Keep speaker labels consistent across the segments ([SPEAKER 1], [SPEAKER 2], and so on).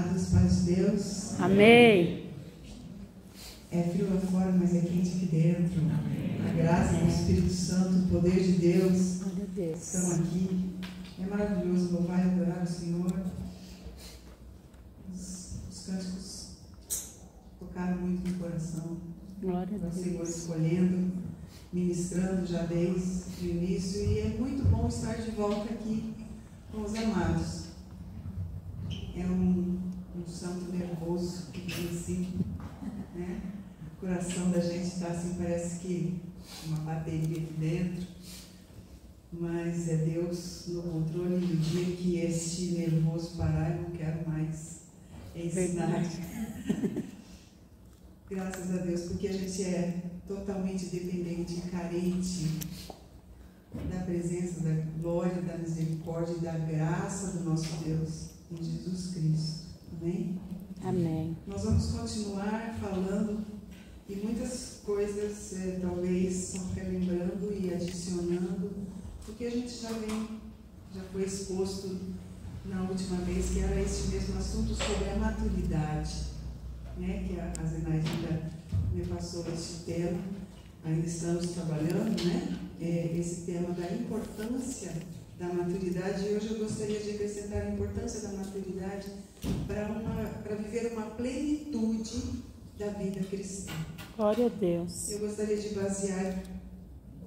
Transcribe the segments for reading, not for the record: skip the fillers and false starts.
[SPEAKER 1] amados, paz de Deus.
[SPEAKER 2] Amém.
[SPEAKER 1] É frio lá fora, mas é quente aqui dentro. A graça do Espírito Santo, o poder de Deus,
[SPEAKER 2] Glória a Deus.
[SPEAKER 1] estão aqui. É maravilhoso louvar e adorar o Senhor. Os cânticos tocaram muito no coração.
[SPEAKER 2] Glória a
[SPEAKER 1] O Senhor
[SPEAKER 2] Deus.
[SPEAKER 1] escolhendo, ministrando já desde o início. E é muito bom estar de volta aqui com os amados. É um santo nervoso que tem assim, né? O coração da gente está assim, parece que uma bateria aqui dentro, mas é Deus no controle. E o dia que este nervoso parar, eu não quero mais ensinar. Graças a Deus, porque a gente é totalmente dependente e carente da presença, da glória, da misericórdia e da graça do nosso Deus em Jesus Cristo. Amém?
[SPEAKER 2] Amém.
[SPEAKER 1] Nós vamos continuar falando e muitas coisas, talvez, só relembrando e adicionando, porque a gente já foi exposto na última vez, que era este mesmo assunto sobre a maturidade, né? Que a Zenaide ainda me passou este tema, ainda estamos trabalhando, né? Esse tema da importância da maturidade, e hoje eu gostaria de acrescentar a importância da maturidade para viver uma plenitude da vida cristã.
[SPEAKER 2] Glória a Deus.
[SPEAKER 1] Eu gostaria de basear,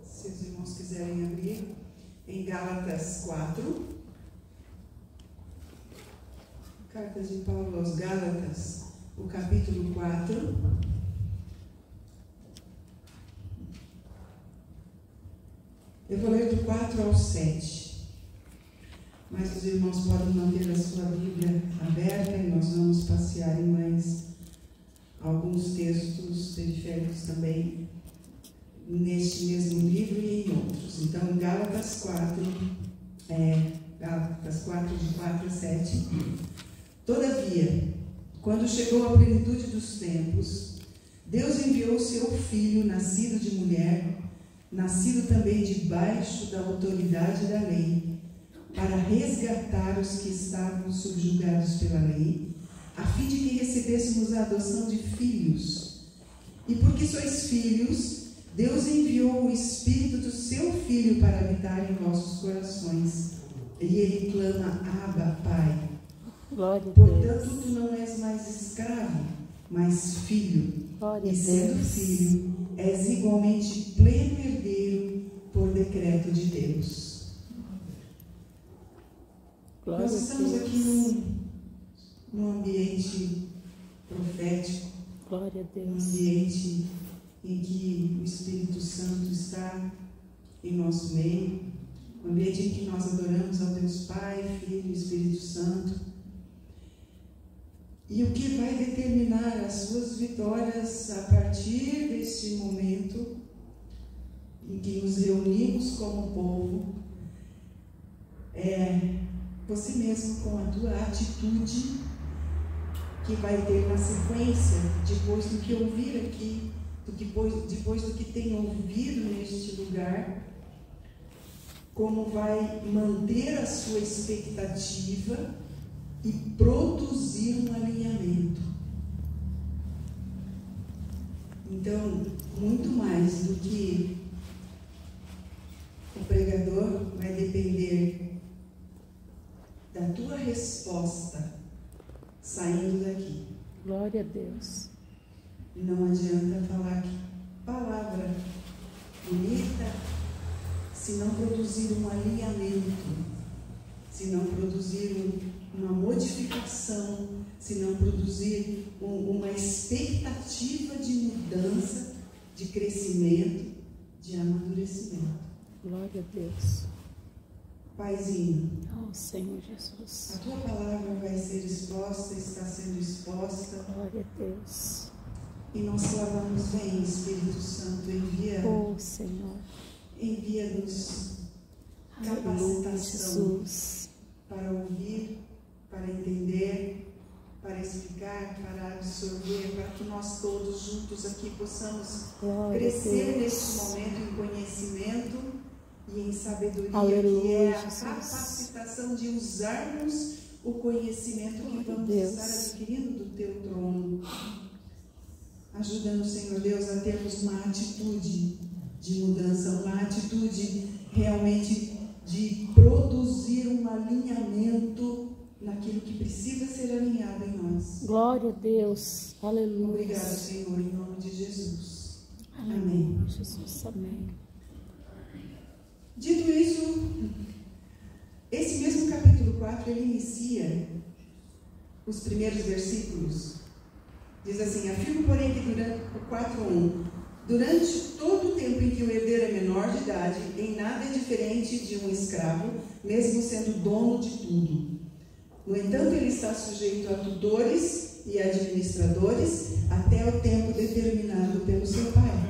[SPEAKER 1] se os irmãos quiserem abrir, em Gálatas 4. Carta de Paulo aos Gálatas, o capítulo 4. Eu vou ler do 4 ao 7. Mas os irmãos podem manter a sua Bíblia aberta e nós vamos passear em mais alguns textos periféricos também neste mesmo livro e em outros. Então, Gálatas 4, de 4 a 7. Todavia, quando chegou a plenitude dos tempos, Deus enviou seu Filho, nascido de mulher, nascido também debaixo da autoridade da lei, para resgatar os que estavam subjugados pela lei, a fim de que recebêssemos a adoção de filhos. E porque sois filhos, Deus enviou o Espírito do seu Filho para habitar em vossos corações. E ele clama: Abba, Pai.
[SPEAKER 2] Glória a
[SPEAKER 1] Portanto,
[SPEAKER 2] Deus.
[SPEAKER 1] tu não és mais escravo, mas filho.
[SPEAKER 2] Glória a
[SPEAKER 1] E sendo
[SPEAKER 2] Deus.
[SPEAKER 1] filho, és igualmente pleno herdeiro por decreto de Deus.
[SPEAKER 2] Glória
[SPEAKER 1] Nós
[SPEAKER 2] a
[SPEAKER 1] estamos
[SPEAKER 2] Deus.
[SPEAKER 1] aqui num ambiente profético,
[SPEAKER 2] Glória a
[SPEAKER 1] num
[SPEAKER 2] Deus.
[SPEAKER 1] ambiente em que o Espírito Santo está em nosso meio, um ambiente em que nós adoramos ao Deus Pai, Filho e Espírito Santo. E o que vai determinar as suas vitórias a partir deste momento em que nos reunimos como povo é você mesmo, com a tua atitude, que vai ter na sequência, depois do que ouvir aqui, depois do que tem ouvido neste lugar, como vai manter a sua expectativa e produzir um alinhamento. Então, muito mais do que o pregador vai depender da tua resposta saindo daqui.
[SPEAKER 2] Glória a Deus.
[SPEAKER 1] Não adianta falar que palavra bonita se não produzir um alinhamento, se não produzir uma modificação, se não produzir uma expectativa de mudança, de crescimento, de amadurecimento.
[SPEAKER 2] Glória a Deus.
[SPEAKER 1] Paizinho,
[SPEAKER 2] Oh, Senhor Jesus.
[SPEAKER 1] a tua palavra vai ser exposta, está sendo exposta,
[SPEAKER 2] Glória a Deus.
[SPEAKER 1] e nós clamamos: vem, Espírito Santo,
[SPEAKER 2] Oh, Senhor.
[SPEAKER 1] envia-nos
[SPEAKER 2] Aleluia,
[SPEAKER 1] capacitação
[SPEAKER 2] Jesus.
[SPEAKER 1] para ouvir, para entender, para explicar, para absorver, para que nós todos juntos aqui possamos
[SPEAKER 2] Glória a
[SPEAKER 1] crescer
[SPEAKER 2] Deus.
[SPEAKER 1] neste momento em conhecimento e em sabedoria,
[SPEAKER 2] Aleluia,
[SPEAKER 1] que é a
[SPEAKER 2] Jesus.
[SPEAKER 1] capacitação de usarmos o conhecimento que vamos estar adquirindo do Teu trono. Ajuda-nos, Senhor Deus, a termos uma atitude de mudança, uma atitude realmente de produzir um alinhamento naquilo que precisa ser alinhado em nós.
[SPEAKER 2] Glória a Deus. Aleluia.
[SPEAKER 1] Obrigado, Senhor, em nome de Jesus.
[SPEAKER 2] Amém. Jesus, amém.
[SPEAKER 1] Dito isso, esse mesmo capítulo 4, ele inicia os primeiros versículos. Diz assim: afirmo, porém, que durante o 4:1, durante todo o tempo em que o herdeiro é menor de idade, em nada é diferente de um escravo, mesmo sendo dono de tudo. No entanto, ele está sujeito a tutores e administradores até o tempo determinado pelo seu pai.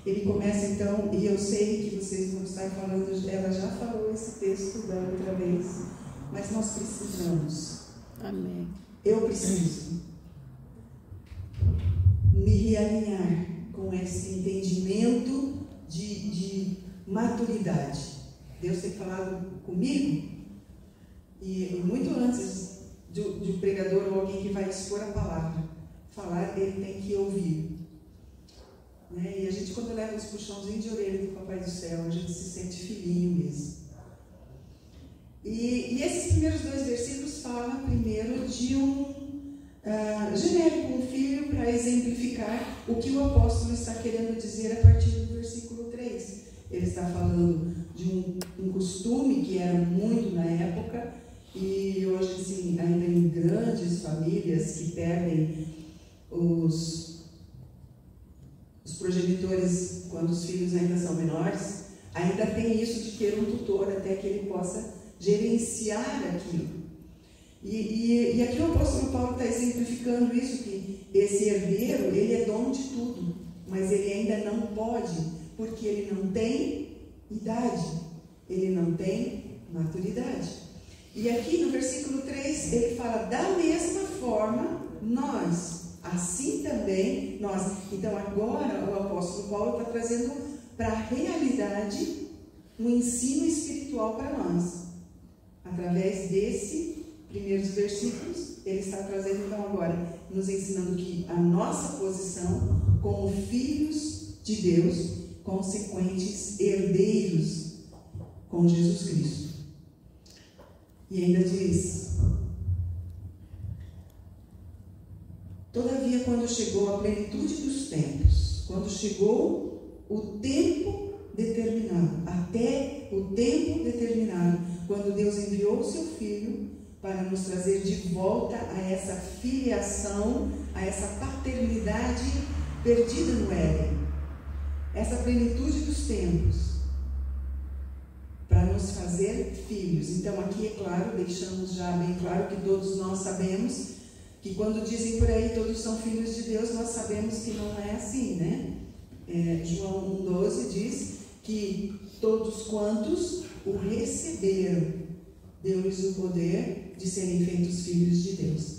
[SPEAKER 1] Ele começa então, e eu sei que vocês vão estar falando, ela já falou esse texto da outra vez, mas nós precisamos.
[SPEAKER 2] Amém.
[SPEAKER 1] Eu preciso me realinhar com esse entendimento de maturidade. Deus tem falado comigo, e muito antes de um pregador ou alguém que vai expor a palavra falar, ele tem que ouvir. E a gente, quando leva os puxãozinhos de orelha do Papai do Céu, a gente se sente filhinho mesmo. E esses primeiros 2 versículos falam primeiro de um genérico, um filho, para exemplificar o que o apóstolo está querendo dizer a partir do versículo 3. Ele está falando de um costume que era muito na época, e hoje, assim, ainda em grandes famílias que perdem os progenitores, quando os filhos ainda são menores, ainda tem isso de ter um tutor até que ele possa gerenciar aquilo. E aqui o apóstolo Paulo está exemplificando isso, que esse herdeiro, ele é dono de tudo, mas ele ainda não pode, porque ele não tem idade, ele não tem maturidade. E aqui no versículo 3, ele fala: da mesma forma, nós, assim também nós. Então agora o apóstolo Paulo está trazendo para a realidade um ensino espiritual para nós. Através desses primeiros versículos, ele está trazendo então agora, nos ensinando que a nossa posição como filhos de Deus, consequentes herdeiros com Jesus Cristo. E ainda diz: todavia, quando chegou a plenitude dos tempos, quando chegou o tempo determinado, até o tempo determinado, quando Deus enviou o seu Filho para nos trazer de volta a essa filiação, a essa paternidade perdida no Éden, essa plenitude dos tempos, para nos fazer filhos. Então aqui, é claro, deixamos já bem claro que todos nós sabemos que quando dizem por aí todos são filhos de Deus, nós sabemos que não é assim, né? João 1,12 diz que todos quantos o receberam, deu-lhes o poder de serem feitos filhos de Deus.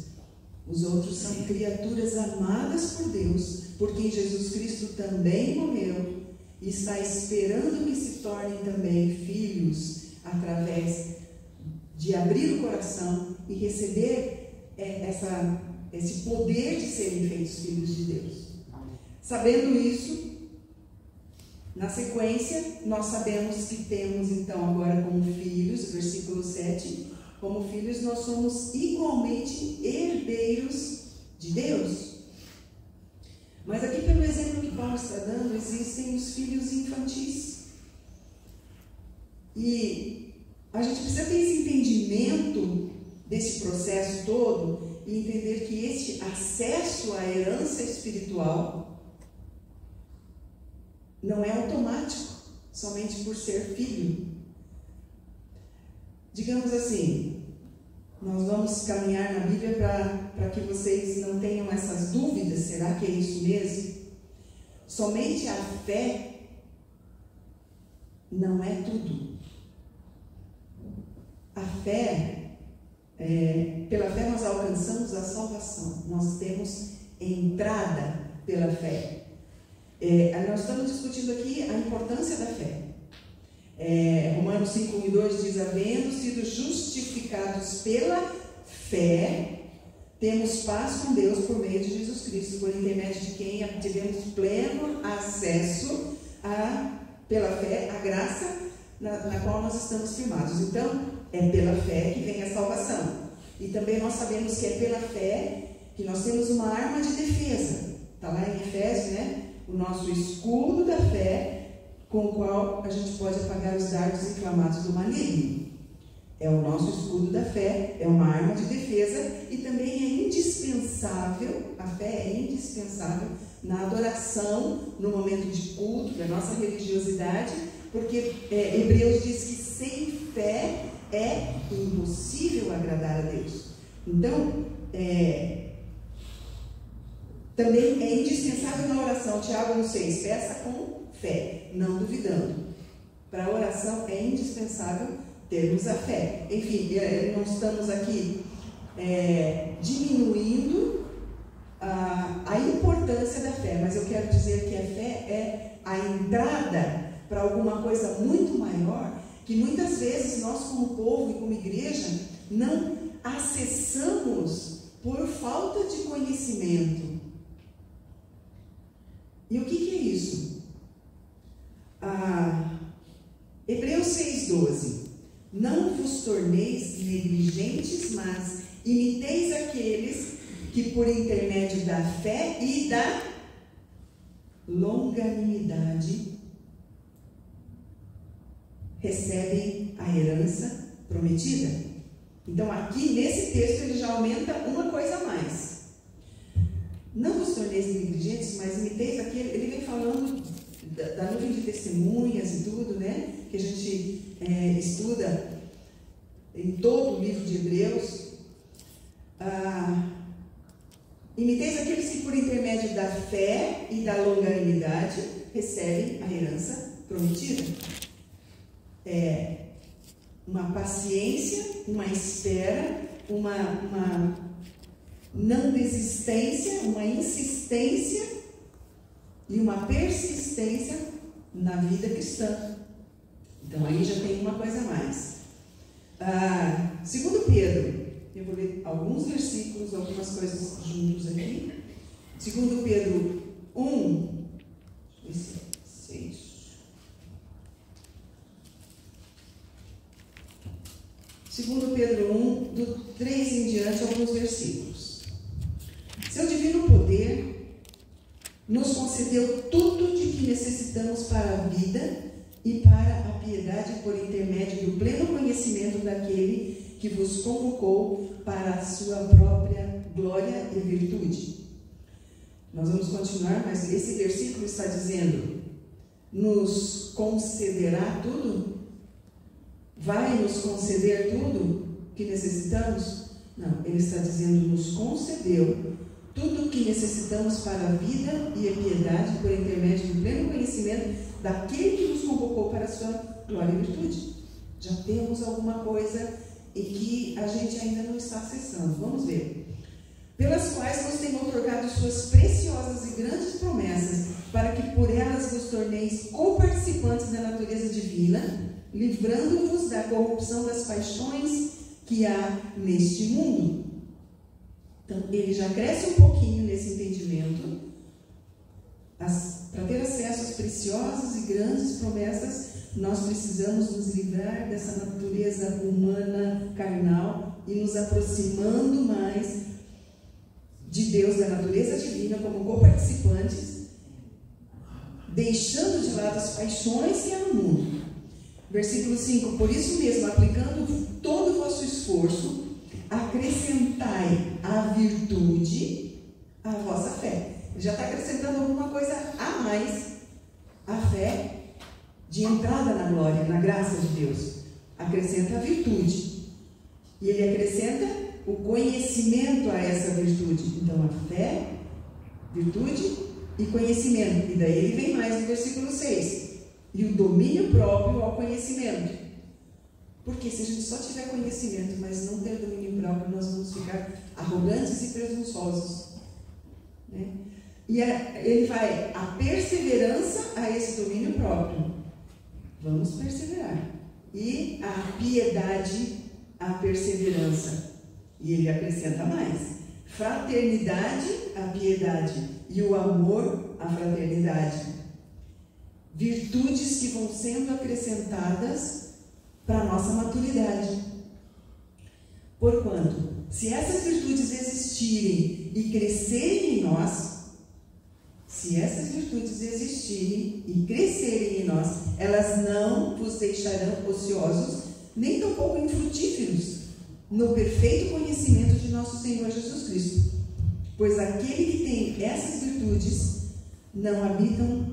[SPEAKER 1] Os outros são criaturas amadas por Deus, por quem Jesus Cristo também morreu e está esperando que se tornem também filhos, através de abrir o coração e receber esse poder de serem feitos filhos de Deus. Sabendo isso, na sequência, nós sabemos que temos então agora como filhos, versículo 7, como filhos nós somos igualmente herdeiros de Deus. Mas aqui, pelo exemplo que Paulo está dando, existem os filhos infantis. E a gente precisa ter esse entendimento desse processo todo e entender que este acesso à herança espiritual não é automático, somente por ser filho. Digamos assim, nós vamos caminhar na Bíblia para que vocês não tenham essas dúvidas: será que é isso mesmo? Somente a fé não é tudo. A fé, pela fé nós alcançamos a salvação, nós temos entrada pela fé. Nós estamos discutindo aqui a importância da fé. Romanos 5:1 e 2 diz: havendo sido justificados pela fé, temos paz com Deus por meio de Jesus Cristo, por intermédio de quem tivemos pleno acesso pela fé, a graça na qual nós estamos firmados. Então, é pela fé que vem a salvação. E também nós sabemos que é pela fé que nós temos uma arma de defesa. Está lá em Efésios, né? O nosso escudo da fé, com o qual a gente pode apagar os dardos inflamados do maligno. É o nosso escudo da fé, é uma arma de defesa e também é indispensável, a fé é indispensável na adoração, no momento de culto, da nossa religiosidade, porque Hebreus diz que sem fé é impossível agradar a Deus. Então, também é indispensável na oração. Tiago 1,6, peça com fé, não duvidando. Para a oração é indispensável termos a fé. Enfim, não estamos aqui diminuindo a importância da fé, mas eu quero dizer que a fé é a entrada para alguma coisa muito maior, que muitas vezes nós como povo e como igreja não acessamos por falta de conhecimento. E o que é isso? Hebreus 6,12. Não vos torneis negligentes, mas imiteis aqueles que por intermédio da fé e da longanimidade recebem a herança prometida. Então aqui nesse texto ele já aumenta uma coisa a mais. Não vos torneis negligentes, mas imiteis aquele. Ele vem falando da nuvem de testemunhas e tudo, né? Que a gente estuda em todo o livro de Hebreus. Imiteis aqueles que por intermédio da fé e da longanimidade recebem a herança prometida. Uma paciência, uma espera, uma não desistência, uma insistência e uma persistência na vida cristã. Então aí já tem uma coisa a mais. Segundo Pedro, eu vou ler alguns versículos, algumas coisas juntos aqui. Segundo Pedro 1, 6. Segundo Pedro 1, do 3 em diante, alguns versículos. Seu divino poder nos concedeu tudo de que necessitamos para a vida e para a piedade por intermédio do pleno conhecimento daquele que vos convocou para a sua própria glória e virtude. Nós vamos continuar, mas esse versículo está dizendo: nos concederá tudo? Vai nos conceder tudo que necessitamos? Não, ele está dizendo: nos concedeu tudo o que necessitamos para a vida e a piedade por intermédio do pleno conhecimento daquele que nos convocou para a sua glória e virtude. Já temos alguma coisa e que a gente ainda não está acessando. Vamos ver. Pelas quais nos tem otorgado suas preciosas e grandes promessas, para que por elas vos torneis coparticipantes da natureza divina, livrando-vos da corrupção das paixões que há neste mundo. Então, ele já cresce um pouquinho nesse entendimento. Para ter acesso às preciosas e grandes promessas, nós precisamos nos livrar dessa natureza humana, carnal, e nos aproximando mais de Deus, da natureza divina, como coparticipantes, deixando de lado as paixões que há no mundo. Versículo 5: por isso mesmo, aplicando todo o vosso esforço, acrescentai à virtude a vossa fé. Ele já está acrescentando alguma coisa a mais, a fé de entrada na glória, na graça de Deus. Acrescenta a virtude. E ele acrescenta o conhecimento a essa virtude. Então, a fé, virtude e conhecimento. E daí ele vem mais no versículo 6. E o domínio próprio ao conhecimento. Porque se a gente só tiver conhecimento, mas não ter domínio próprio, nós vamos ficar arrogantes e presunçosos, né? E ele vai a perseverança a esse domínio próprio. Vamos perseverar. E a piedade à perseverança. E ele acrescenta mais: fraternidade, a piedade, e o amor, a fraternidade. Virtudes que vão sendo acrescentadas para a nossa maturidade. Porquanto, se essas virtudes existirem e crescerem em nós, elas não vos deixarão ociosos, nem tampouco infrutíferos, no perfeito conhecimento de nosso Senhor Jesus Cristo. Pois aquele que tem essas virtudes não habitam,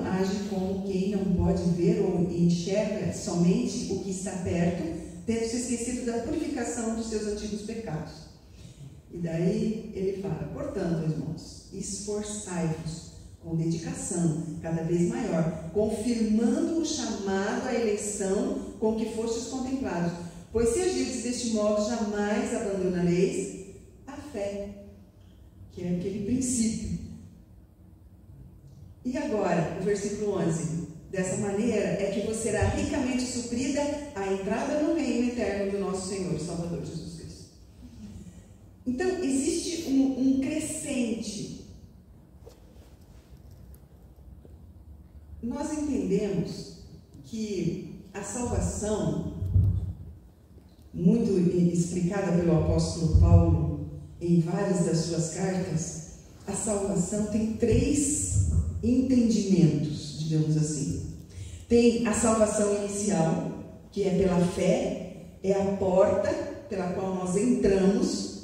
[SPEAKER 1] age como quem não pode ver ou enxerga somente o que está perto, tendo se esquecido da purificação dos seus antigos pecados. E daí ele fala: portanto, irmãos, esforçai-vos com dedicação cada vez maior, confirmando o chamado à eleição com que fostes contemplados. Pois se agirdes deste modo, jamais abandonareis a fé, que é aquele princípio. E agora, o versículo 11: dessa maneira é que vos será ricamente suprida a entrada no reino eterno do nosso Senhor e Salvador Jesus Cristo. Então, existe um crescente. Nós entendemos que a salvação, muito explicada pelo apóstolo Paulo em várias das suas cartas, a salvação tem 3 entendimentos, digamos assim. Tem a salvação inicial, que é pela fé, é a porta pela qual nós entramos,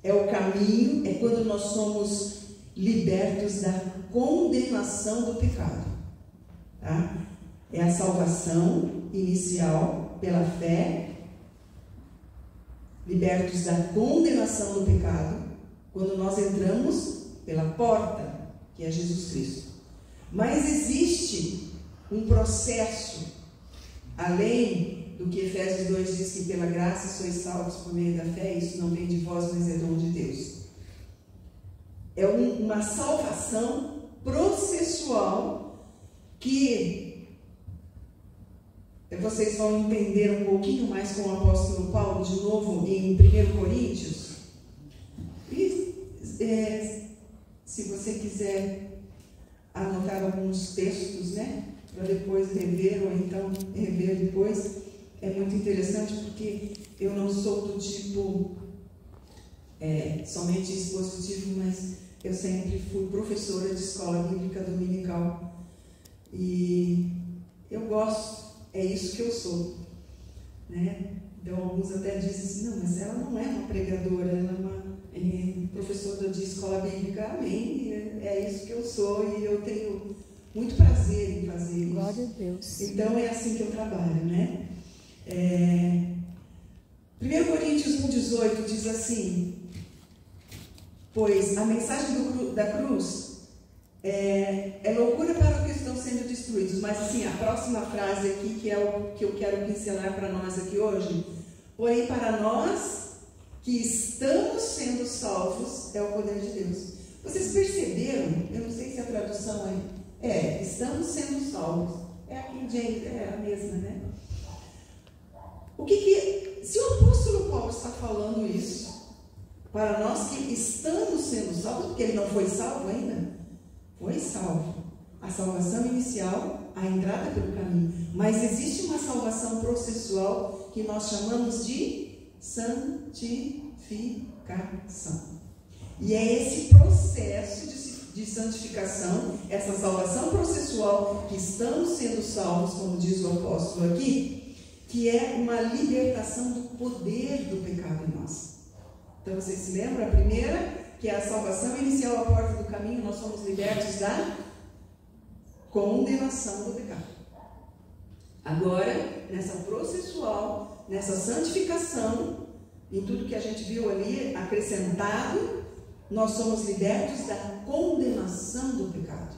[SPEAKER 1] é o caminho, é quando nós somos libertos da condenação do pecado. Tá? É a salvação inicial pela fé, libertos da condenação do pecado, quando nós entramos pela porta, que é Jesus Cristo. Mas existe um processo, além do que Efésios 2 diz, que pela graça sois salvos por meio da fé, isso não vem de vós, mas é dom de Deus. É uma salvação processual que vocês vão entender um pouquinho mais com o apóstolo Paulo, de novo, em 1 Coríntios. E, se você quiser anotar alguns textos, né, para depois rever, ou então rever depois, é muito interessante, porque eu não sou do tipo somente expositivo, mas eu sempre fui professora de escola bíblica dominical, e eu gosto, é isso que eu sou, né? Então alguns até dizem assim: não, mas ela não é uma pregadora, ela é uma professora de escola bíblica. Amém, é isso que eu sou, e eu tenho muito prazer em fazer isso.
[SPEAKER 2] Glória a Deus.
[SPEAKER 1] Então é assim que eu trabalho, né? 1 Coríntios 1,18 diz assim: pois a mensagem da cruz é loucura para os que estão sendo destruídos. Mas assim, a próxima frase aqui, que é o que eu quero pincelar para nós aqui hoje: porém para nós que estamos sendo salvos é o poder de Deus. Vocês perceberam? Eu não sei se a tradução estamos sendo salvos. É a King James, é a mesma, né? Se o apóstolo Paulo está falando isso para nós que estamos sendo salvos, porque ele não foi salvo ainda, foi salvo. A salvação inicial, a entrada pelo caminho. Mas existe uma salvação processual que nós chamamos de santificação. E é esse processo de santificação, essa salvação processual, que estamos sendo salvos, como diz o apóstolo aqui, que é uma libertação do poder do pecado em nós. Então vocês se lembram? A primeira, que é a salvação inicial, a porta do caminho, nós somos libertos da condenação do pecado. Agora, nessa processual, nessa santificação, em tudo que a gente viu ali acrescentado, nós somos libertos da condenação do pecado.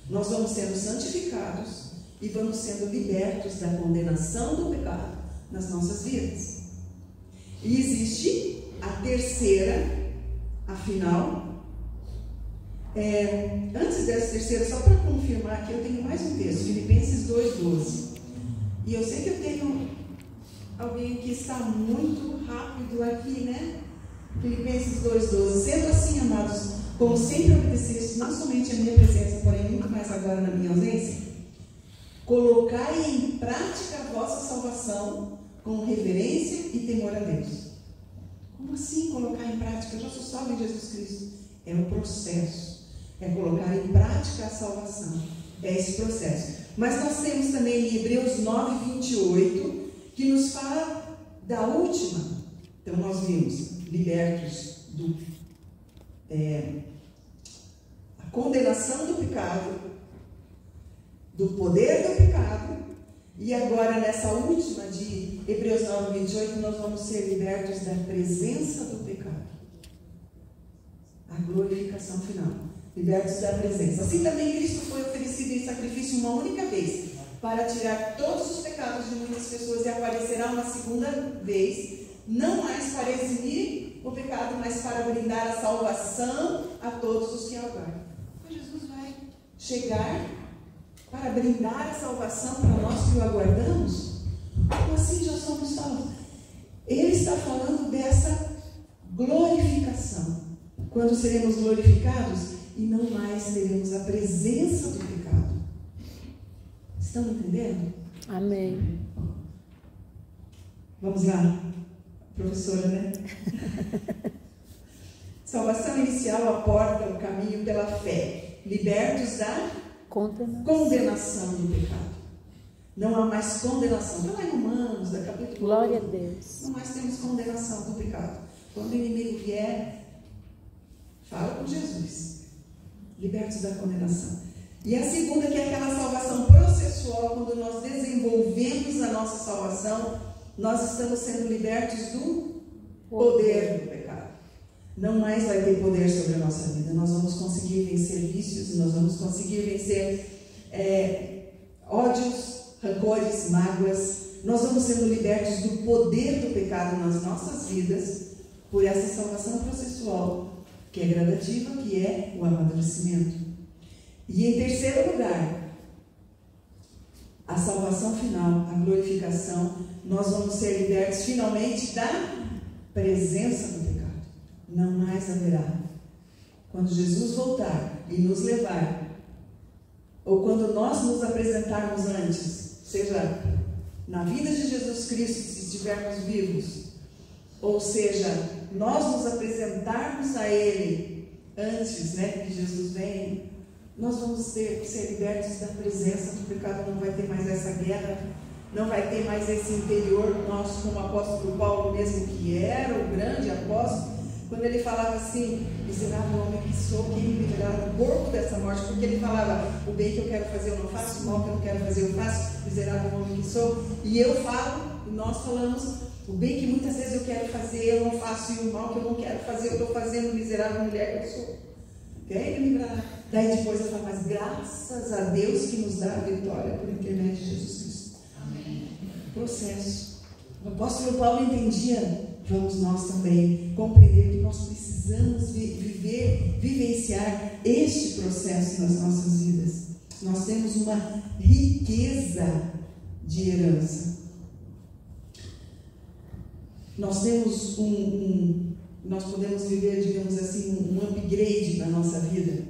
[SPEAKER 1] Nós vamos sendo santificados e vamos sendo libertos da condenação do pecado nas nossas vidas. E existe a terceira, afinal, antes dessa terceira, só para confirmar que eu tenho mais um texto, Filipenses 2,12. E eu sei que eu tenho alguém que está muito rápido aqui, né? Filipenses 2,12. Sendo assim, amados, como sempre obedeceste, não somente a minha presença, porém muito mais agora na minha ausência, colocai em prática a vossa salvação com reverência e temor a Deus. Como assim colocar em prática? Eu já sou salvo em Jesus Cristo. É um processo. É colocar em prática a salvação. É esse processo. Mas nós temos também em Hebreus 9:28, que nos fala da última. Então nós vimos, libertos a condenação do pecado, do poder do pecado, e agora nessa última de Hebreus 9:28, nós vamos ser libertos da presença do pecado. A glorificação final. Libertos da presença. Assim também Cristo foi oferecido em sacrifício uma única vez, para tirar todos os pecados de muitas pessoas, e aparecerá uma segunda vez, não mais para eximir o pecado, mas para brindar a salvação a todos os que aguardam. Então Jesus vai chegar para brindar a salvação para nós que o aguardamos. Como assim já somos salvos? Ele está falando dessa glorificação. Quando seremos glorificados e não mais teremos a presença do pecado. Estão entendendo?
[SPEAKER 2] Amém.
[SPEAKER 1] Vamos lá, professora, né? Salvação inicial, a porta, o caminho pela fé. Libertos da condenação do pecado. Não há mais condenação. Não é Romanos, da capítulo 8.
[SPEAKER 2] Glória a Deus.
[SPEAKER 1] Não mais temos condenação do pecado. Quando o inimigo vier, fala com Jesus. Libertos da condenação. E a segunda, que é aquela salvação processual, quando nós desenvolvemos a nossa salvação, nós estamos sendo libertos do poder do pecado. Não mais vai ter poder sobre a nossa vida. Nós vamos conseguir vencer vícios, nós vamos conseguir vencer ódios, rancores, mágoas. Nós vamos sendo libertos do poder do pecado nas nossas vidas por essa salvação processual, que é gradativa, que é o amadurecimento. E em terceiro lugar, a salvação final, a glorificação, nós vamos ser libertos finalmente da presença do pecado. Não mais haverá. Quando Jesus voltar e nos levar, ou quando nós nos apresentarmos antes, seja na vida de Jesus Cristo, se estivermos vivos, ou seja, nós nos apresentarmos a Ele antes, né, que Jesus venha, nós vamos ser libertos da presença do pecado. Não vai ter mais essa guerra, não vai ter mais esse interior nosso, como o apóstolo Paulo mesmo, que era o grande apóstolo, quando ele falava assim: miserável homem que sou, quem me livrará do corpo dessa morte? Porque ele falava: o bem que eu quero fazer eu não faço, o mal que eu não quero fazer eu faço, miserável homem que sou. E eu falo, e nós falamos, o bem que muitas vezes eu quero fazer eu não faço, e o mal que eu não quero fazer eu estou fazendo, miserável mulher que eu sou. Quem me livrará? Daí depois eu falo: mas graças a Deus que nos dá a vitória por intermédio de Jesus Cristo. Amém. Processo. O apóstolo Paulo entendia. Vamos nós também compreender que nós precisamos vivenciar este processo nas nossas vidas. Nós temos uma riqueza de herança. Nós temos nós podemos viver, digamos assim, um upgrade na nossa vida.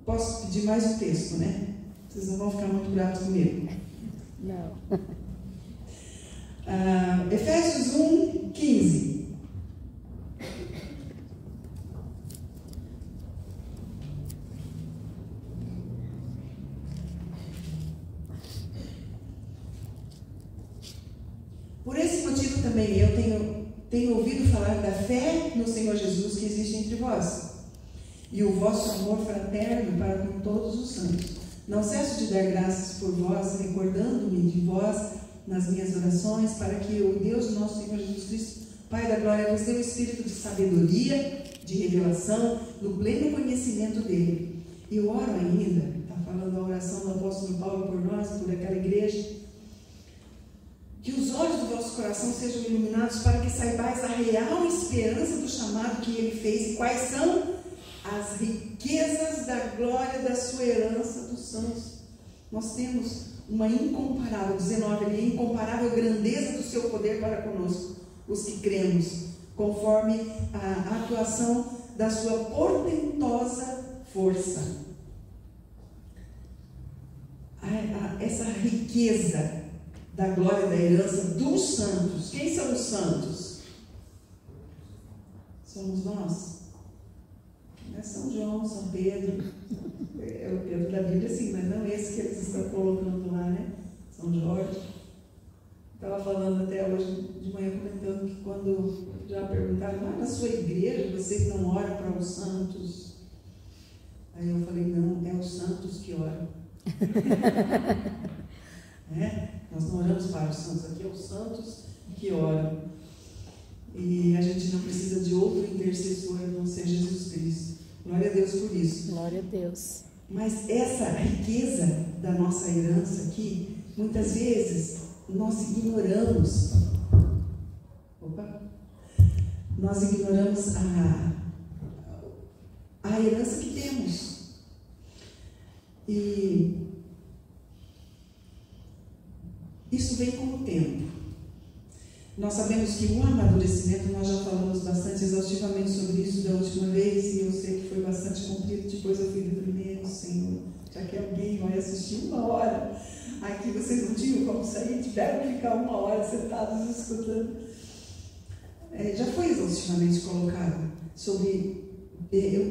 [SPEAKER 1] Posso pedir mais um texto, né? Vocês não vão ficar muito bravos comigo.
[SPEAKER 2] Não.
[SPEAKER 1] Efésios 1:15. Por esse motivo também eu tenho ouvido falar da fé no Senhor Jesus que existe entre vós, e o vosso amor fraterno para com todos os santos. Não cesso de dar graças por vós, recordando-me de vós nas minhas orações, para que o Deus do nosso Senhor Jesus Cristo, Pai da glória, vos dê o espírito de sabedoria, de revelação, no pleno conhecimento dele. E eu oro ainda, está falando a oração do apóstolo Paulo por nós, por aquela igreja, que os olhos do vosso coração sejam iluminados, para que saibais a real esperança do chamado que ele fez, e quais são as riquezas da glória da sua herança dos santos. Nós temos uma incomparável, 19 ali, incomparável grandeza do seu poder para conosco, os que cremos, conforme a atuação da sua portentosa força. Essa riqueza da glória da herança dos santos. Quem são os santos? Somos nós. Não é São João, São Pedro. É o Pedro da Bíblia, sim, mas não esse que eles estão colocando lá, né? São Jorge. Estava falando até hoje de manhã, comentando que quando já perguntaram, na sua igreja vocês não oram para os santos? Aí eu falei, não, é os santos que oram. Nós não oramos para os santos, aqui é os santos que oram. E a gente não precisa de outro intercessor a não ser Jesus Cristo. Glória a Deus por isso.
[SPEAKER 2] Glória a Deus.
[SPEAKER 1] Mas essa riqueza da nossa herança aqui, muitas vezes nós ignoramos. Nós ignoramos a herança que temos. E isso vem com o tempo. Nós sabemos que o amadurecimento, nós já falamos bastante exaustivamente sobre isso da última vez, e eu sei que foi bastante comprido. Depois eu fui deprimer, Senhor, já que alguém vai assistir 1 hora. Aqui vocês não tinham como sair, tiveram que ficar 1 hora sentados escutando. Já foi exaustivamente colocado sobre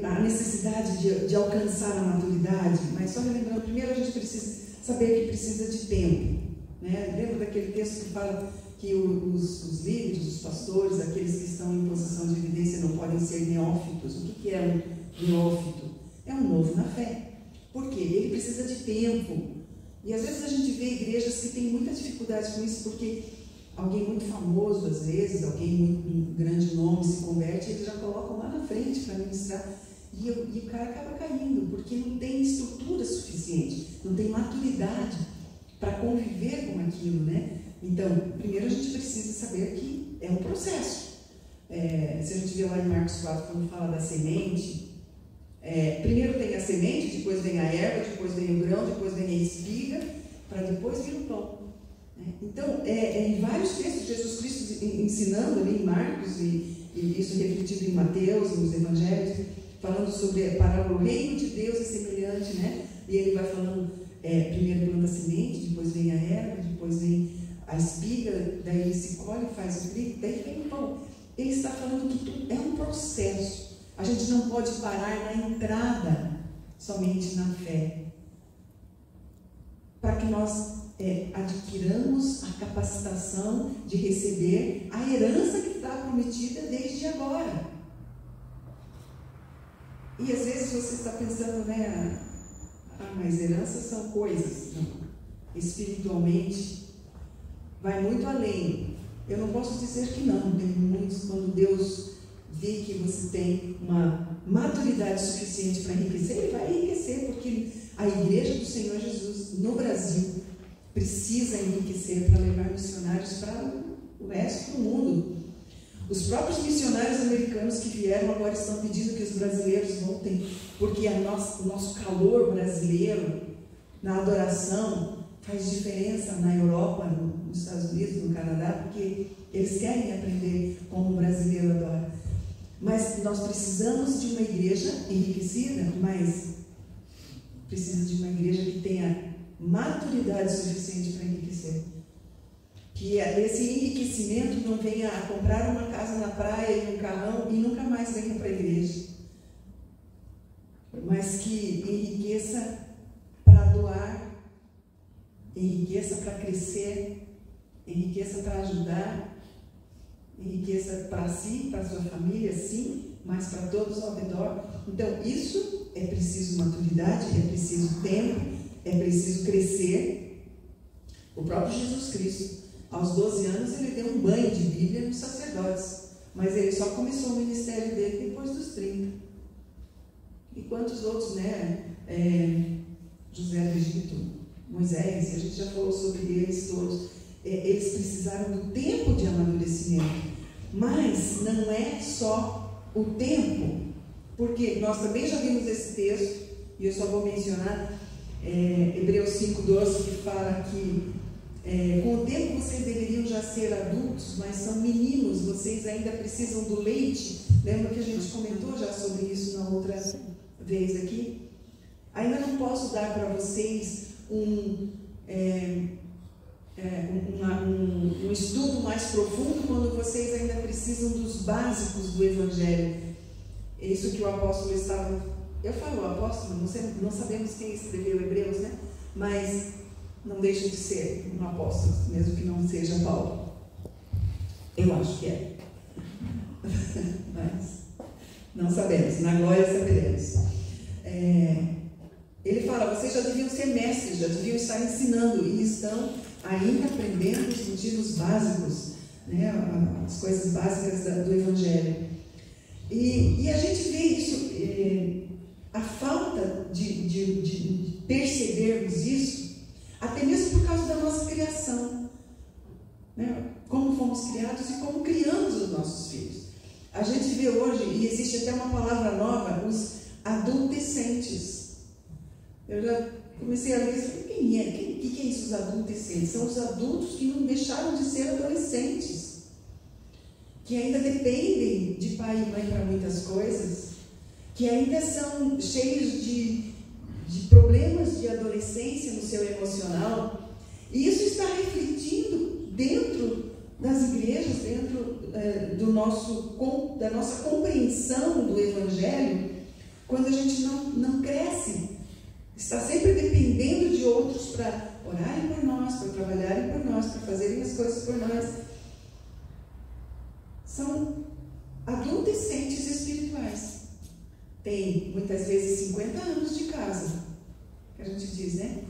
[SPEAKER 1] a necessidade de alcançar a maturidade, mas só relembrando, primeiro a gente precisa saber que precisa de tempo. Lembra daquele texto que fala que os líderes, os pastores, aqueles que estão em posição de evidência não podem ser neófitos? O que é um neófito? É um novo na fé. Por quê? Ele precisa de tempo. E às vezes a gente vê igrejas que têm muita dificuldade com isso, porque alguém muito famoso, às vezes, alguém muito um grande nome se converte, eles já colocam lá na frente para ministrar. E o cara acaba caindo, porque não tem estrutura suficiente, não tem maturidade para conviver com aquilo, né? Então, primeiro a gente precisa saber que é um processo. Se a gente vê lá em Marcos 4, quando fala da semente, primeiro tem a semente, depois vem a erva, depois vem o grão, depois vem a espiga, para depois vir o pão. Então, em vários textos, Jesus Cristo ensinando ali em Marcos, e isso refletido em Mateus, nos Evangelhos, falando sobre para o reino de Deus é semelhante, né? E ele vai falando, primeiro planta a semente, depois vem a erva, depois vem a espiga, daí ele se colhe, faz o trigo, daí vem o pão. Ele está falando que tudo é um processo. A gente não pode parar na entrada somente na fé. Para que nós adquiramos a capacitação de receber a herança que está prometida desde agora. E às vezes você está pensando, mas heranças são coisas. Não. Espiritualmente, vai muito além. Eu não posso dizer que não. Tem muitos, quando Deus vê que você tem uma maturidade suficiente para enriquecer, ele vai enriquecer, porque a Igreja do Senhor Jesus no Brasil precisa enriquecer para levar missionários para o resto do mundo. Os próprios missionários americanos que vieram agora estão pedindo que os brasileiros voltem, porque o nosso calor brasileiro na adoração faz diferença na Europa, nos Estados Unidos, no Canadá, porque eles querem aprender como o brasileiro adora. Mas nós precisamos de uma igreja enriquecida, mas precisa de uma igreja que tenha maturidade suficiente para enriquecer. Que esse enriquecimento não venha a comprar uma casa na praia e um carrão e nunca mais venha para a igreja. Mas que enriqueça para doar, enriqueça para crescer, enriqueça para ajudar, enriqueça para si, para sua família, sim, mas para todos ao redor. Então, isso é preciso maturidade, é preciso tempo, é preciso crescer. O próprio Jesus Cristo, aos 12 anos, ele deu um banho de Bíblia nos sacerdotes, mas ele só começou o ministério dele depois dos 30. E quantos outros, José do Egito, Moisés, a gente já falou sobre eles todos. Eles precisaram do tempo de amadurecimento, mas não é só o tempo, porque nós também já vimos esse texto, e eu só vou mencionar, Hebreus 5,12, que fala que com o tempo vocês deveriam já ser adultos, mas são meninos, vocês ainda precisam do leite. Lembra que a gente comentou já sobre isso na outra vez aqui? Ainda não posso dar para vocês um estudo mais profundo quando vocês ainda precisam dos básicos do Evangelho. É isso que o apóstolo estava... Eu falo o apóstolo, não sabemos quem escreveu Hebreus, né? Mas não deixa de ser um apóstolo, mesmo que não seja Paulo. Eu acho que é. Mas não sabemos, na glória saberemos. Ele fala, vocês já deviam ser mestres, já deviam estar ensinando, e estão ainda aprendendo os motivos básicos, né? As coisas básicas do Evangelho. E a gente vê isso, a falta de percebermos isso, até mesmo por causa da nossa criação, né? Como fomos criados e como criamos os nossos filhos. A gente vê hoje, e existe até uma palavra nova, os adolescentes. Eu já comecei a ler e falei, quem é? O que é isso, os adolescentes? São os adultos que não deixaram de ser adolescentes, que ainda dependem de pai e mãe para muitas coisas, que ainda são cheios de problemas de adolescência no seu emocional. E isso está refletindo dentro das igrejas, dentro da nossa compreensão do Evangelho, quando a gente não cresce. Está sempre dependendo de outros para orarem por nós, para trabalharem por nós, para fazerem as coisas por nós. São adolescentes espirituais. Tem, muitas vezes, 50 anos de casa, que a gente diz, né?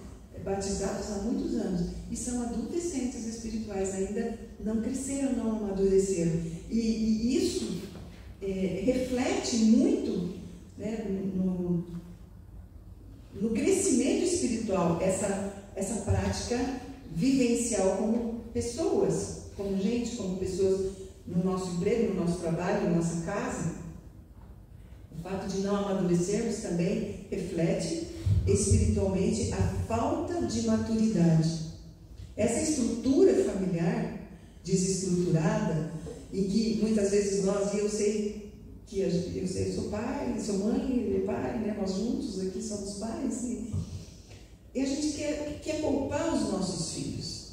[SPEAKER 1] Batizados há muitos anos. E são adolescentes espirituais, ainda não cresceram, não amadureceram. E isso reflete muito, né, no crescimento espiritual, essa prática vivencial como pessoas, como gente, como pessoas no nosso emprego, no nosso trabalho, na nossa casa. O fato de não amadurecermos também reflete espiritualmente a falta de maturidade. Essa estrutura familiar desestruturada, em que muitas vezes nós, e eu sei, eu sou pai, sou mãe, ele é pai, né? Nós juntos aqui somos pais, e a gente quer poupar os nossos filhos.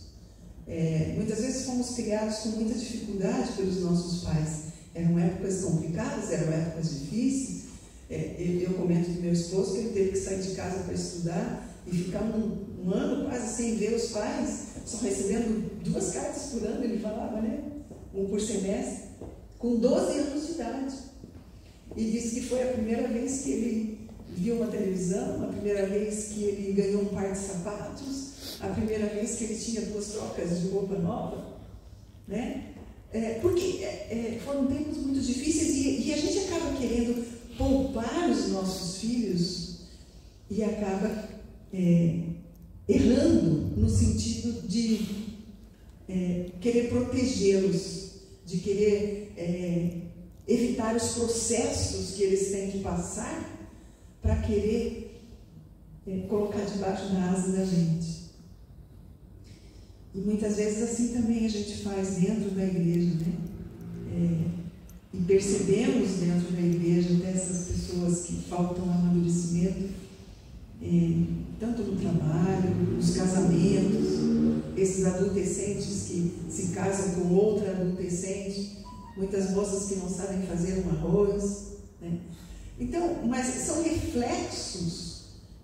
[SPEAKER 1] Muitas vezes fomos criados com muita dificuldade pelos nossos pais. Eram épocas complicadas, eram épocas difíceis. Eu comento do meu esposo que ele teve que sair de casa para estudar e ficar um ano quase sem ver os pais, só recebendo 2 cartas por ano, ele falava, né? 1 por semestre, com 12 anos de idade. E disse que foi a primeira vez que ele viu uma televisão, a primeira vez que ele ganhou um par de sapatos, a primeira vez que ele tinha 2 trocas de roupa nova, né? Porque foram tempos muito difíceis e a gente acaba querendo poupar os nossos filhos e acaba errando no sentido de querer protegê-los, de querer evitar os processos que eles têm que passar para querer colocar debaixo da asa da gente. E muitas vezes assim também a gente faz dentro da igreja, né? E percebemos dentro da igreja dessas pessoas que faltam amadurecimento, tanto no trabalho, nos casamentos, esses adolescentes que se casam com outra adolescente, muitas moças que não sabem fazer um arroz, né? Então, mas são reflexos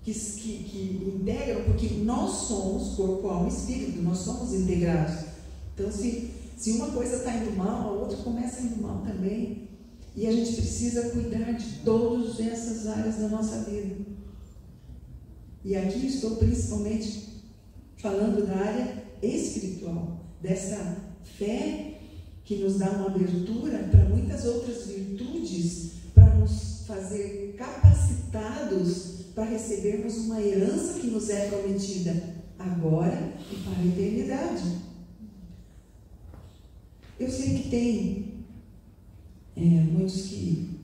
[SPEAKER 1] que integram, porque nós somos corpo, alma e espírito, nós somos integrados. Então, se uma coisa está indo mal, a outra começa indo mal também. E a gente precisa cuidar de todas essas áreas da nossa vida. E aqui estou principalmente falando da área espiritual, dessa fé que nos dá uma abertura para muitas outras virtudes, para nos fazer capacitados para recebermos uma herança que nos é prometida agora e para a eternidade. Eu sei que tem muitos que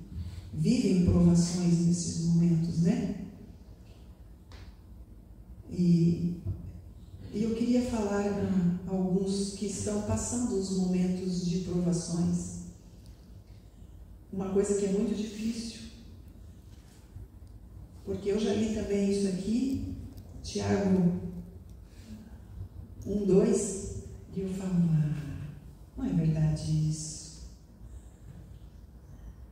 [SPEAKER 1] vivem provações nesses momentos, né? E eu queria falar a alguns que estão passando os momentos de provações. Uma coisa que é muito difícil, porque eu já li também isso aqui, Tiago 1:2, e eu falo, não é verdade isso.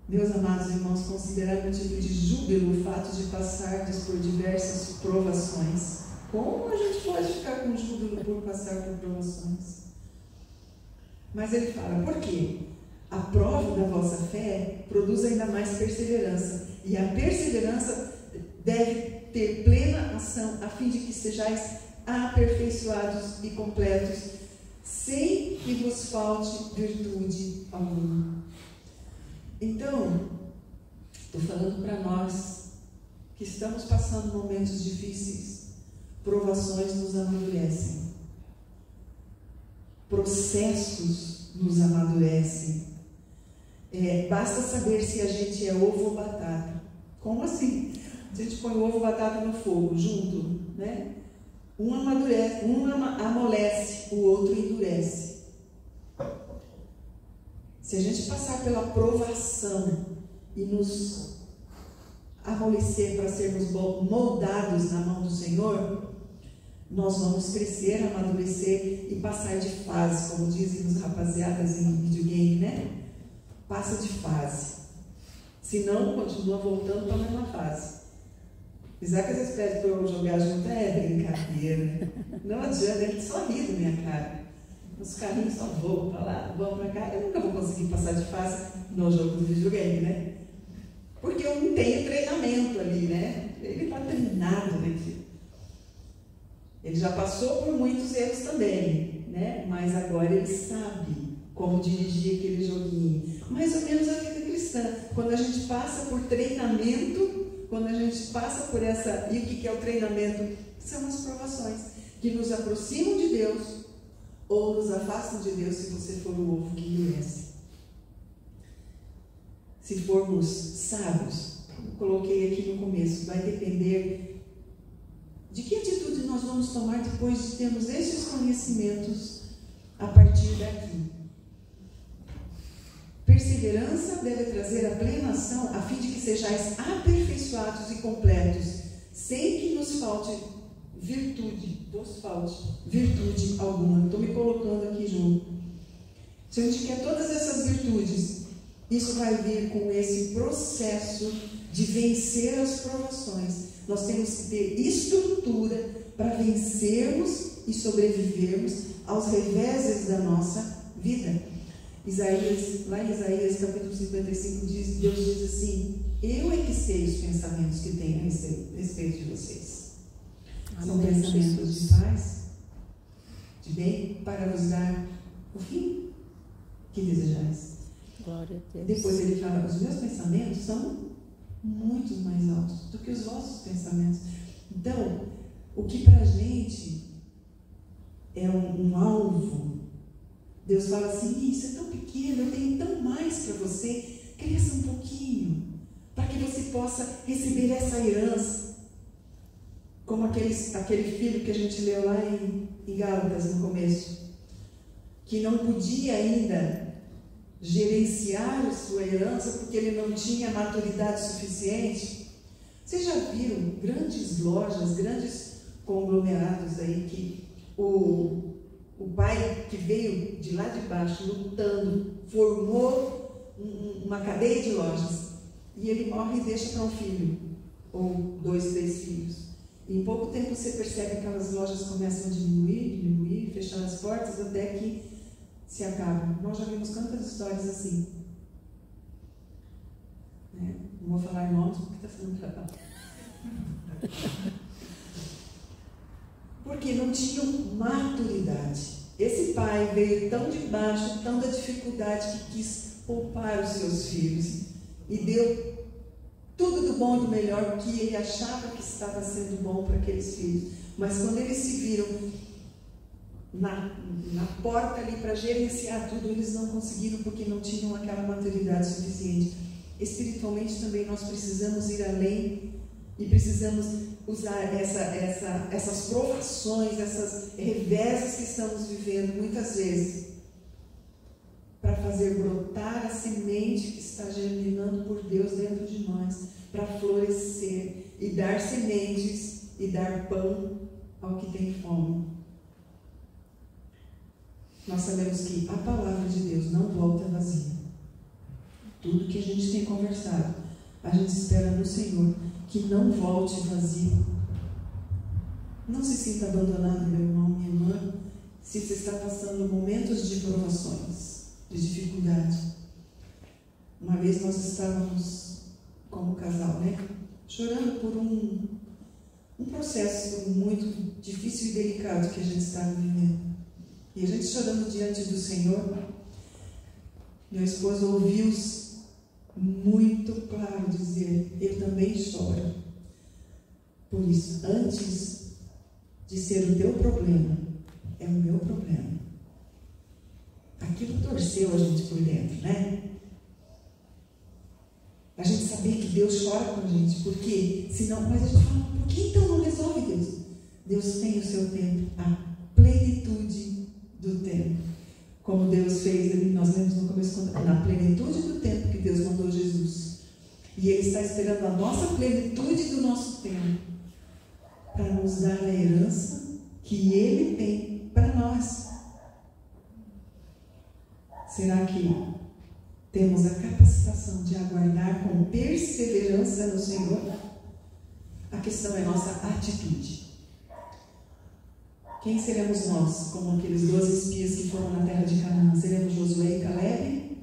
[SPEAKER 1] Meus amados irmãos, considerar motivo de júbilo o fato de passardes por diversas provações. Como a gente pode ficar com júbilo por passar por provações? Mas ele fala, por quê? A prova da vossa fé produz ainda mais perseverança, e a perseverança deve ter plena ação, a fim de que sejais aperfeiçoados e completos, sem que vos falte virtude alguma. Então, estou falando para nós que estamos passando momentos difíceis. Provações nos amadurecem, processos nos amadurecem. Basta saber se a gente é ovo ou batata. Como assim? A gente põe o ovo e batata no fogo junto, né? Um amadurece, um amolece, o outro endurece. Se a gente passar pela provação e nos amolecer para sermos moldados na mão do Senhor, nós vamos crescer, amadurecer e passar de fase, como dizem os rapaziadas em videogame, né? Passa de fase. Senão, continua voltando para a mesma fase. Apesar que às vezes pede para eu jogar junto, é brincadeira. Não adianta, ele só ri da minha cara. Os carrinhos só voam para lá, vão para cá. Eu nunca vou conseguir passar de fase no jogo do videogame, né? Porque eu não tenho treinamento ali, né? Ele está treinado, né, filho? Ele já passou por muitos erros também, né? Mas agora ele sabe como dirigir aquele joguinho. Mais ou menos a vida cristã. Quando a gente passa por treinamento, quando a gente passa por essa... E o que é o treinamento? São as provações que nos aproximam de Deus ou nos afastam de Deus, se você for o ovo que endurece. Se formos sábios, eu coloquei aqui no começo, vai depender de que atitude nós vamos tomar depois de termos esses conhecimentos a partir daqui. Perseverança deve trazer a plena ação, a fim de que sejais aperfeiçoados e completos, sem que nos falte virtude alguma. Estou me colocando aqui junto. Se a gente quer todas essas virtudes, isso vai vir com esse processo de vencer as provações. Nós temos que ter estrutura para vencermos e sobrevivermos aos reveses da nossa vida. Lá em Isaías capítulo 55, Deus diz assim: eu é que sei os pensamentos que tenho a respeito de vocês. São pensamentos de paz, de bem, para vos dar o fim que desejais.
[SPEAKER 2] Glória a Deus.
[SPEAKER 1] Depois ele fala: os meus pensamentos são muito mais altos do que os vossos pensamentos. Então, o que para a gente é um alvo, Deus fala assim: isso é tão pequeno, eu tenho tão mais para você, cresça um pouquinho, para que você possa receber essa herança. Como aquele filho que a gente leu lá em Gálatas no começo, que não podia ainda gerenciar a sua herança porque ele não tinha maturidade suficiente. Vocês já viram grandes lojas, grandes conglomerados aí que o pai que veio de lá de baixo lutando, formou uma cadeia de lojas, e ele morre e deixa para um filho, ou 2, 3 filhos. E em pouco tempo você percebe que aquelas lojas começam a diminuir, fechar as portas até que se acabam. Nós já vimos tantas histórias assim. Não vou falar nomes porque está sendo tratado. Porque não tinham maturidade. Esse pai veio tão de baixo, tão da dificuldade, que quis poupar os seus filhos e deu tudo do bom e do melhor que ele achava que estava sendo bom para aqueles filhos. Mas quando eles se viram na porta ali para gerenciar tudo, eles não conseguiram porque não tinham aquela maturidade suficiente. Espiritualmente também nós precisamos ir além E precisamos usar essas provações, essas reveses que estamos vivendo muitas vezes, para fazer brotar a semente que está germinando por Deus dentro de nós, para florescer e dar sementes e dar pão ao que tem fome. Nós sabemos que a palavra de Deus não volta vazia. Tudo que a gente tem conversado, a gente espera no Senhor que não volte vazio. Não se sinta abandonado, meu irmão, minha irmã, se você está passando momentos de provações, de dificuldade. Uma vez nós estávamos como casal, chorando por um processo muito difícil e delicado que a gente estava vivendo. E a gente chorando diante do Senhor, meu esposo ouviu-os muito claro dizer: eu também choro. Por isso, antes de ser o teu problema, é o meu problema. Aquilo torceu a gente por dentro, A gente sabia que Deus chora com a gente, porque senão, mas a gente fala: por que então não resolve Deus? Deus tem o seu tempo, a plenitude do tempo. Como Deus fez, nós lemos no começo, na plenitude do tempo que Deus mandou Jesus. E Ele está esperando a nossa plenitude do nosso tempo para nos dar a herança que Ele tem para nós. Será que temos a capacitação de aguardar com perseverança no Senhor? A questão é nossa atitude. Quem seremos nós, como aqueles 12 espias que foram na terra de Canaã? Seremos Josué e Caleb?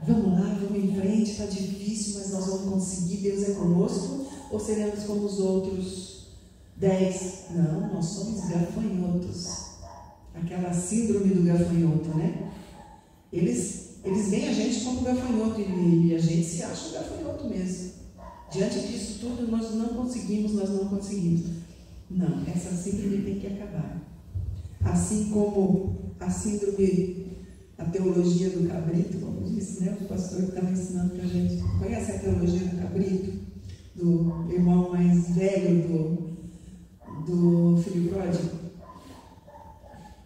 [SPEAKER 1] Vamos lá, vamos em frente, está difícil, mas nós vamos conseguir, Deus é conosco? Ou seremos como os outros 10? Não, nós somos gafanhotos. Aquela síndrome do gafanhoto, Eles veem a gente como gafanhoto e a gente se acha um gafanhoto mesmo. Diante disso tudo, nós não conseguimos. Não, essa síndrome tem que acabar. Assim como a síndrome, a teologia do cabrito, como disse, o pastor que estava ensinando para a gente. Conhece a teologia do cabrito? Do irmão mais velho do filho pródigo?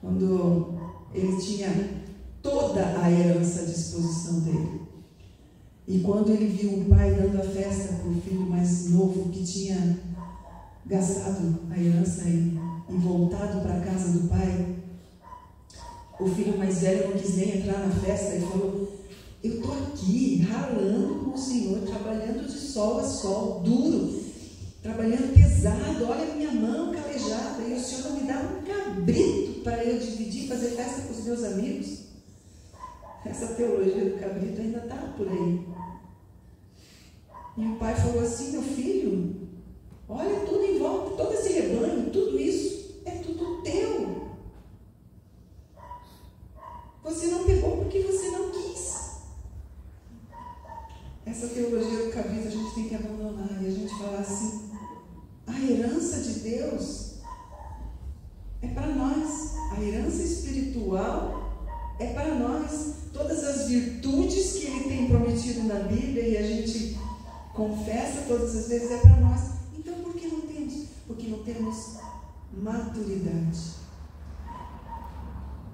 [SPEAKER 1] Quando ele tinha toda a herança à disposição dele. E quando ele viu o pai dando a festa para o filho mais novo, que tinha gastado a herança e voltado para a casa do pai, o filho mais velho não quis nem entrar na festa e falou: eu estou aqui ralando com o Senhor, trabalhando de sol a sol, duro, trabalhando pesado, olha a minha mão calejada, e o Senhor não me dá um cabrito para eu dividir, fazer festa com os meus amigos? Essa teologia do cabrito ainda está por aí. E o pai falou assim: meu filho, olha tudo em volta, todo esse rebanho, tudo isso é tudo teu. Você não pegou porque você não quis. Essa teologia do cabrito a gente tem que abandonar e a gente falar assim: a herança de Deus é para nós, a herança espiritual é para nós. Todas as virtudes que Ele tem prometido na Bíblia e a gente confessa todas as vezes é para nós. Então por que não temos? Porque não temos maturidade.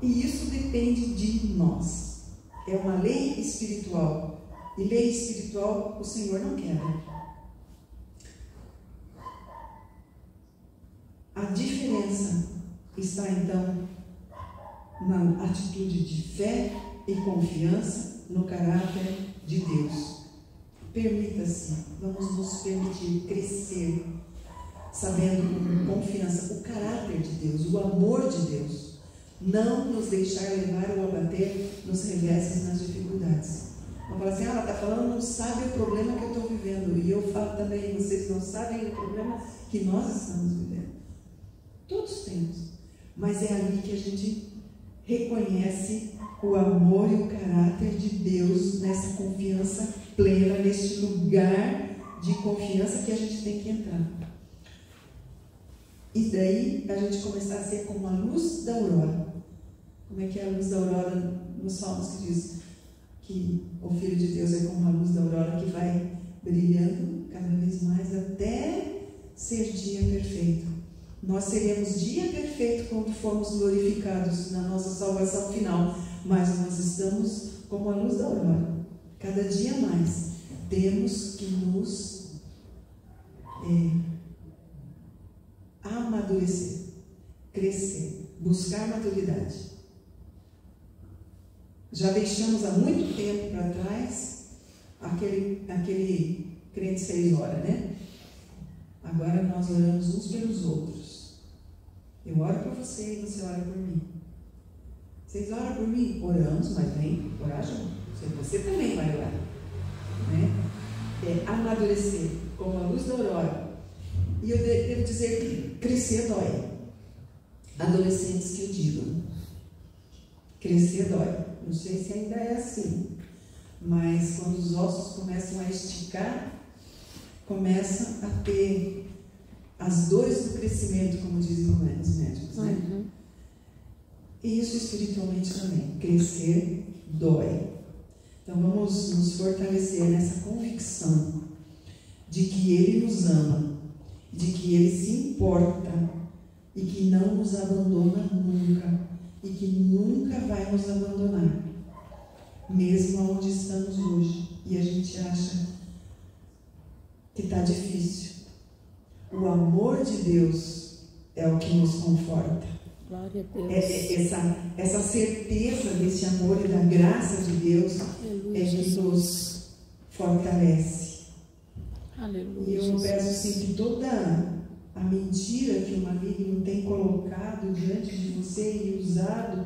[SPEAKER 1] E isso depende de nós. É uma lei espiritual. E lei espiritual o Senhor não quebra. A diferença está então na atitude de fé e confiança no caráter de Deus. Permita-se, vamos nos permitir crescer, sabendo com confiança o caráter de Deus, o amor de Deus. Não nos deixar levar ou abater nos reveses, nas dificuldades. Não fala assim: ela está falando, não sabe o problema que eu estou vivendo. E eu falo também: vocês não sabem o problema que nós estamos vivendo. Todos temos. Mas é ali que a gente reconhece o amor e o caráter de Deus, nessa confiança plena, neste lugar de confiança que a gente tem que entrar. E daí a gente começar a ser como a luz da aurora. Como é que é a luz da aurora nos Salmos, que diz que o Filho de Deus é como a luz da aurora que vai brilhando cada vez mais, até ser dia perfeito. Nós seremos dia perfeito quando formos glorificados na nossa salvação final, mas nós estamos como a luz da aurora. Cada dia mais temos que nos amadurecer, crescer, buscar maturidade. Já deixamos há muito tempo para trás aquele crente 6 horas, né? Agora nós oramos uns pelos outros. Eu oro por você e você ora por mim. Vocês oram por mim? Oramos, mas vem orar junto. Você também vai orar, né? Amadurecer como a luz da aurora. E eu devo dizer que crescer dói. Adolescentes que o digam. Crescer dói. Não sei se ainda é assim, mas quando os ossos começam a esticar, começa a ter as dores do crescimento, como dizem os médicos, né?
[SPEAKER 2] Uhum.
[SPEAKER 1] E isso espiritualmente também. Crescer dói. Então vamos nos fortalecer nessa convicção de que Ele nos ama, de que Ele se importa e que não nos abandona nunca e que nunca vai nos abandonar, mesmo onde estamos hoje e a gente acha que está difícil. O amor de Deus é o que nos conforta.
[SPEAKER 2] Glória a Deus.
[SPEAKER 1] Essa certeza desse amor e da graça de Deus
[SPEAKER 2] Aleluia,
[SPEAKER 1] é que
[SPEAKER 2] Jesus.
[SPEAKER 1] nos fortalece.
[SPEAKER 2] Aleluia,
[SPEAKER 1] E eu
[SPEAKER 2] Jesus.
[SPEAKER 1] peço assim que toda a mentira que o maligno tem colocado diante de você e usado,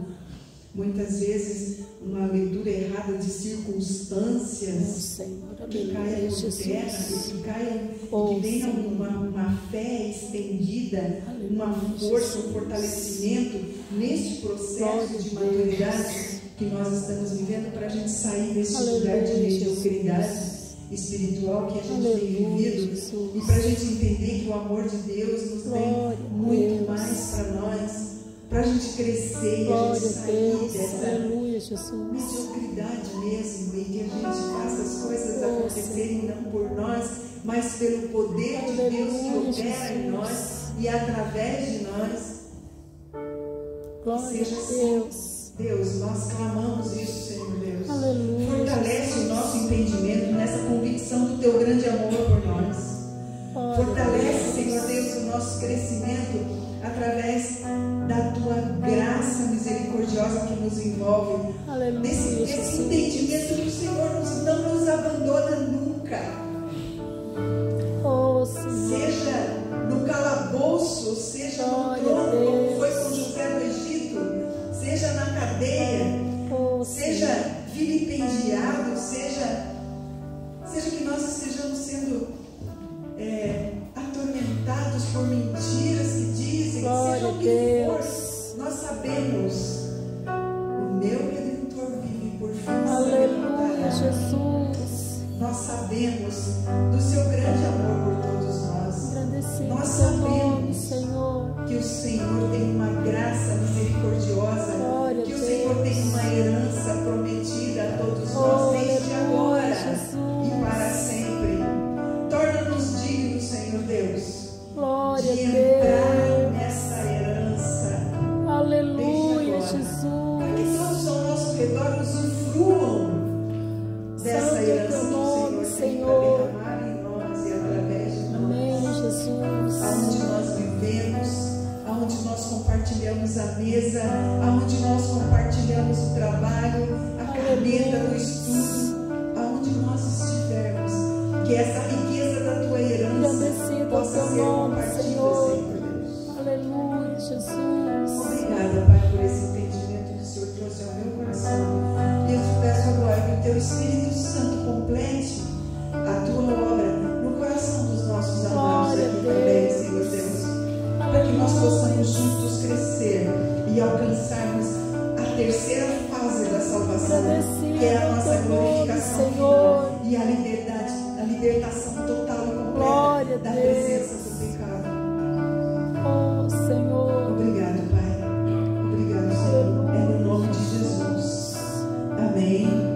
[SPEAKER 1] muitas vezes uma leitura errada de circunstâncias,
[SPEAKER 2] Senhor,
[SPEAKER 1] que caia
[SPEAKER 2] aleluia,
[SPEAKER 1] por terra,
[SPEAKER 2] Jesus.
[SPEAKER 1] que caia,
[SPEAKER 2] Oh,
[SPEAKER 1] que tenha
[SPEAKER 2] Senhor.
[SPEAKER 1] uma fé estendida,
[SPEAKER 2] Aleluia,
[SPEAKER 1] uma força,
[SPEAKER 2] Jesus.
[SPEAKER 1] um fortalecimento neste processo
[SPEAKER 2] Glória
[SPEAKER 1] de
[SPEAKER 2] a
[SPEAKER 1] maturidade
[SPEAKER 2] Deus.
[SPEAKER 1] que nós estamos vivendo, para a gente sair desse
[SPEAKER 2] Aleluia,
[SPEAKER 1] lugar de
[SPEAKER 2] Jesus.
[SPEAKER 1] mediocridade espiritual que a gente tem
[SPEAKER 2] Aleluia,
[SPEAKER 1] vivido,
[SPEAKER 2] Jesus.
[SPEAKER 1] e para a gente entender que o amor de Deus nos
[SPEAKER 2] Glória
[SPEAKER 1] tem
[SPEAKER 2] a
[SPEAKER 1] muito
[SPEAKER 2] Deus.
[SPEAKER 1] mais para nós, para a gente crescer e a
[SPEAKER 2] Glória
[SPEAKER 1] gente
[SPEAKER 2] a
[SPEAKER 1] sair
[SPEAKER 2] Deus.
[SPEAKER 1] dessa
[SPEAKER 2] Aleluia, Jesus.
[SPEAKER 1] mediocridade mesmo, e que a gente faça as coisas
[SPEAKER 2] Oh,
[SPEAKER 1] acontecerem não por nós, mas pelo poder de Deus que
[SPEAKER 2] Aleluia,
[SPEAKER 1] opera em
[SPEAKER 2] Jesus.
[SPEAKER 1] nós e através de nós.
[SPEAKER 2] Glória
[SPEAKER 1] Seja
[SPEAKER 2] a
[SPEAKER 1] assim.
[SPEAKER 2] Deus.
[SPEAKER 1] Deus, nós clamamos isso, Senhor Deus.
[SPEAKER 2] Aleluia,
[SPEAKER 1] Fortalece
[SPEAKER 2] Jesus.
[SPEAKER 1] o nosso entendimento nessa convicção do Teu grande amor por nós.
[SPEAKER 2] Glória a
[SPEAKER 1] Fortalece,
[SPEAKER 2] Deus.
[SPEAKER 1] Senhor Deus, o nosso crescimento através da Tua graça misericordiosa que nos envolve.
[SPEAKER 2] Aleluia,
[SPEAKER 1] Desse
[SPEAKER 2] Jesus.
[SPEAKER 1] entendimento que o Senhor não nos abandona nunca.
[SPEAKER 2] Oh, Senhor.
[SPEAKER 1] Seja no calabouço, seja no
[SPEAKER 2] Glória a
[SPEAKER 1] trono, como
[SPEAKER 2] Deus.
[SPEAKER 1] foi com José no Egito, seja na cadeia,
[SPEAKER 2] Oh,
[SPEAKER 1] seja
[SPEAKER 2] Senhor.
[SPEAKER 1] vilipendiado, seja que nós estejamos sendo atormentados por mentiras que dizem,
[SPEAKER 2] Glória
[SPEAKER 1] seja
[SPEAKER 2] a
[SPEAKER 1] o que
[SPEAKER 2] Deus.
[SPEAKER 1] for, nós sabemos, o meu Redentor vive, por fim se
[SPEAKER 2] Aleluia,
[SPEAKER 1] levantará.
[SPEAKER 2] Jesus.
[SPEAKER 1] Nós sabemos do seu grande amor por todos nós.
[SPEAKER 2] Agradecido
[SPEAKER 1] Nós
[SPEAKER 2] seu nome,
[SPEAKER 1] sabemos
[SPEAKER 2] Senhor.
[SPEAKER 1] que o Senhor tem uma graça misericordiosa,
[SPEAKER 2] Glória a
[SPEAKER 1] que o
[SPEAKER 2] Deus.
[SPEAKER 1] Senhor tem uma herança prometida a todos
[SPEAKER 2] Oh,
[SPEAKER 1] nós desde
[SPEAKER 2] aleluia,
[SPEAKER 1] agora
[SPEAKER 2] Jesus.
[SPEAKER 1] e para sempre. Torna-nos dignos, Senhor Deus,
[SPEAKER 2] Glória
[SPEAKER 1] de
[SPEAKER 2] a
[SPEAKER 1] entrar
[SPEAKER 2] Deus.
[SPEAKER 1] nessa herança,
[SPEAKER 2] Aleluia,
[SPEAKER 1] para que
[SPEAKER 2] Jesus.
[SPEAKER 1] todos ao nosso redor usufruam dessa
[SPEAKER 2] Santo é
[SPEAKER 1] herança
[SPEAKER 2] teu
[SPEAKER 1] que o
[SPEAKER 2] nome,
[SPEAKER 1] Senhor tem
[SPEAKER 2] Senhor.
[SPEAKER 1] para derramar em nós e através de nós.
[SPEAKER 2] Amém, Jesus.
[SPEAKER 1] Aonde nós vivemos, aonde nós compartilhamos a mesa, aonde nós compartilhamos o trabalho, a caneta do estudo, aonde nós estivermos, que essa riqueza da tua herança
[SPEAKER 2] Agradecido ao
[SPEAKER 1] possa
[SPEAKER 2] teu
[SPEAKER 1] ser
[SPEAKER 2] nome,
[SPEAKER 1] compartilhada,
[SPEAKER 2] Senhor.
[SPEAKER 1] Senhor Deus.
[SPEAKER 2] Aleluia, Jesus.
[SPEAKER 1] Obrigada, Pai, por esse entendimento que o Senhor trouxe ao meu coração. E eu te peço agora que o teu Espírito Santo complete a tua obra no coração dos nossos amados
[SPEAKER 2] Glória a
[SPEAKER 1] aqui também,
[SPEAKER 2] Deus.
[SPEAKER 1] Senhor Deus. Para que nós possamos juntos crescer e alcançarmos a terceira fase da salvação,
[SPEAKER 2] Agradecido
[SPEAKER 1] que é a
[SPEAKER 2] ao
[SPEAKER 1] nossa
[SPEAKER 2] teu nome,
[SPEAKER 1] glorificação
[SPEAKER 2] Senhor.
[SPEAKER 1] final e a liberdade, a libertação total e
[SPEAKER 2] Glória a
[SPEAKER 1] completa da
[SPEAKER 2] Deus.
[SPEAKER 1] presença do pecado.
[SPEAKER 2] Oh, Senhor.
[SPEAKER 1] Obrigado, Pai. Obrigado, Senhor. É no nome de Jesus. Amém.